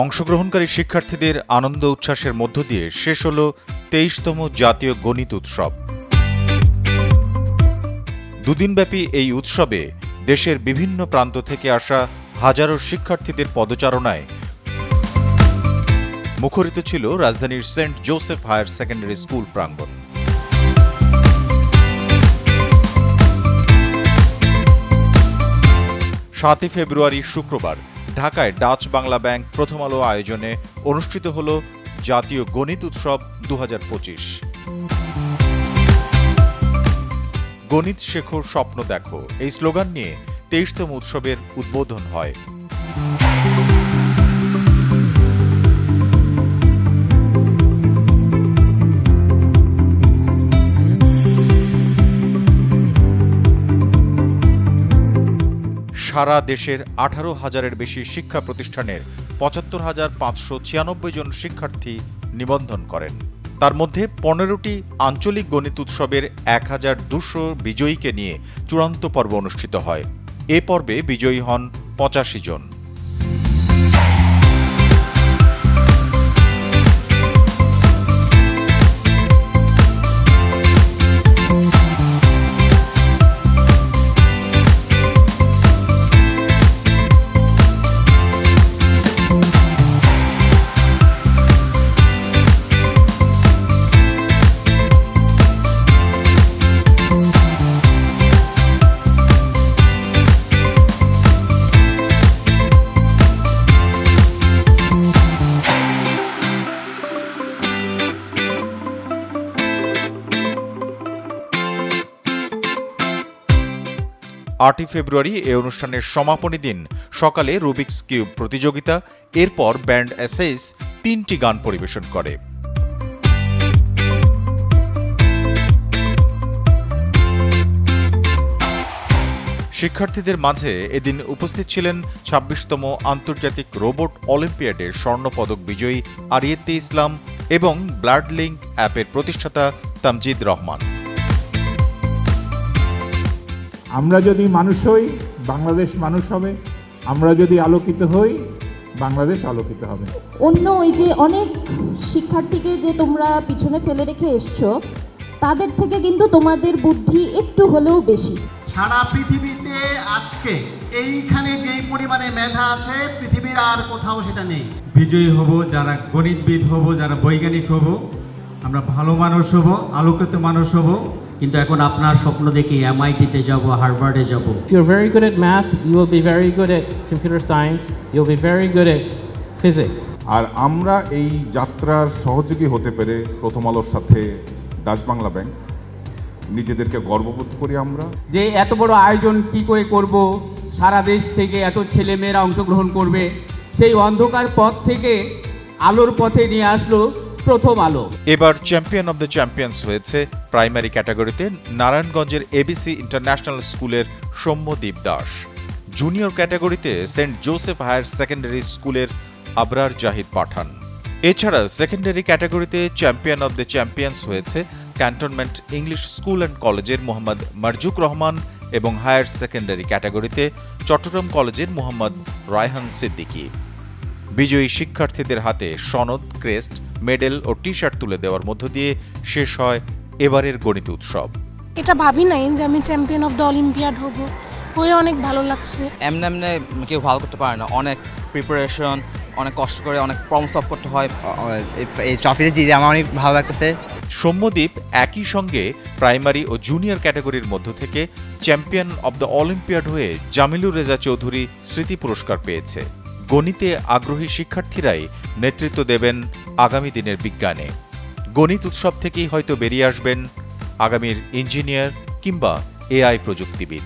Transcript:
অংশগ্রহণকারী শিক্ষার্থীদের আনন্দ উচ্ছ্বাসের মধ্য দিয়ে শেষ হল ২৩তম জাতীয় গণিত উৎসব। দুদিনব্যাপী এই উৎসবে দেশের বিভিন্ন প্রান্ত থেকে আসা হাজারো শিক্ষার্থীদের পদচারণায় মুখরিত ছিল রাজধানীর saint Joseph higher secondary school প্রাঙ্গণ। সাতই ফেব্রুয়ারি শুক্রবার ঢাকায় ডাচ বাংলা ব্যাংক প্রথম আলো আয়োজনে অনুষ্ঠিত হল জাতীয় গণিত উৎসব ২০২৫। গণিত শেখো, স্বপ্ন দেখো এই স্লোগান নিয়ে ২৩তম উৎসবের উদ্বোধন হয়। সারা দেশের ১৮,০০০-এর বেশি শিক্ষা প্রতিষ্ঠানের ৭৫,৫৯৬ জন শিক্ষার্থী নিবন্ধন করেন। তার মধ্যে ১৫টি আঞ্চলিক গণিত উৎসবের ১,২০০ বিজয়ীকে নিয়ে চূড়ান্ত পর্ব অনুষ্ঠিত হয়। এ পর্বে বিজয়ী হন ৮৫ জন। আটই ফেব্রুয়ারি এ অনুষ্ঠানের সমাপনী দিন সকালে রুবিক্স কিউব প্রতিযোগিতা, এরপর ব্যান্ড এসএস ৩টি গান পরিবেশন করে। শিক্ষার্থীদের মাঝে এদিন উপস্থিত ছিলেন ২৬তম আন্তর্জাতিক রোবট অলিম্পিয়াডের স্বর্ণপদক বিজয়ী আরিয়েতে ইসলাম এবং ব্লাড লিঙ্ক অ্যাপের প্রতিষ্ঠাতা তামজিদ রহমান। আমরা যদি মানুষ হই, বাংলাদেশ মানুষ হবে। আমরা যদি আলোকিত হই, বাংলাদেশ আলোকিত হবে। অন্য ওই যে অনেক শিক্ষার্থীকে যে তোমরা পিছনে ফেলে রেখে এসছো, তাদের থেকে কিন্তু তোমাদের বুদ্ধি একটু হলেও বেশি। সারা পৃথিবীতে আজকে এইখানে যেই পরিমাণে মেধা আছে, পৃথিবীর আর কোথাও সেটা নেই। বিজয়ী হব যারা গণিতবিদ হব, যারা বৈজ্ঞানিক হব, আমরা ভালো মানুষ হব, আলোকিত মানুষ হব। কিন্তু এখন আপনার স্বপ্ন দেখি এমআইটিতে যাব, হার্ভার্ডে যাব। If you're very good at math, you will be very good at computer science, you'll be very good at physics. আর আমরা এই যাত্রার সহযোগী হতে পেরে প্রথম আলোর সাথে ডাচ বাংলা ব্যাংক নিজেদেরকে গর্ববোধ করি। আমরা যে এত বড় আয়োজন কি করে করব, সারা দেশ থেকে এত ছেলেমেয়েরা অংশগ্রহণ করবে, সেই অন্ধকার পথ থেকে আলোর পথে নিয়ে আসলো প্রথম আলো। এবার চ্যাম্পিয়ন অব দ্য চ্যাম্পিয়ন্স হয়েছে প্রাইমারি ক্যাটাগরিতে নারায়ণগঞ্জের এবিসি ইন্টারন্যাশনাল স্কুলের সৌম্যদীপ দাস। জুনিয়র ক্যাটাগরিতে সেন্ট জোসেফ হায়ার সেকেন্ডারি স্কুলের আবরার জাহিদ পাঠান। এছাড়া সেকেন্ডারি ক্যাটাগরিতে চ্যাম্পিয়ন অব দ্য চ্যাম্পিয়ন্স হয়েছে ক্যান্টনমেন্ট ইংলিশ স্কুল অ্যান্ড কলেজের মোহাম্মদ মারজুক রহমান এবং হায়ার সেকেন্ডারি ক্যাটাগরিতে চট্টগ্রাম কলেজের মোহাম্মদ রায়হান সিদ্দিকী। বিজয়ী শিক্ষার্থীদের হাতে সনদ, ক্রেস্ট, মেডেল ও টি শার্ট তুলে দেওয়ার মধ্য দিয়ে শেষ হয় এবারের গণিত উৎসব। এটা ভাবি নাই যে আমি চ্যাম্পিয়ন অফ দ্য অলিম্পিয়াড হব, হয়ে অনেক ভালো লাগছে। এমনি কেউ ভালো করতে পারে না, অনেক প্রিপারেশন, অনেক কষ্ট করে অনেক প্রবলেম সলভ করতে হয়। এই ট্রফিটা জিতে আমার অনেক ভালো লাগতেছে। সৌম্যদীপ একই সঙ্গে প্রাইমারি ও জুনিয়র ক্যাটাগরির মধ্য থেকে চ্যাম্পিয়ন অব দ্য অলিম্পিয়াড হয়ে জামিলুর রেজা চৌধুরী স্মৃতি পুরস্কার পেয়েছে। গণিতে আগ্রহী শিক্ষার্থীরাই নেতৃত্ব দেবেন আগামী দিনের বিজ্ঞানে। গণিত উৎসব থেকেই হয়তো বেরিয়ে আসবেন আগামীর ইঞ্জিনিয়ার কিংবা এআই প্রযুক্তিবিদ।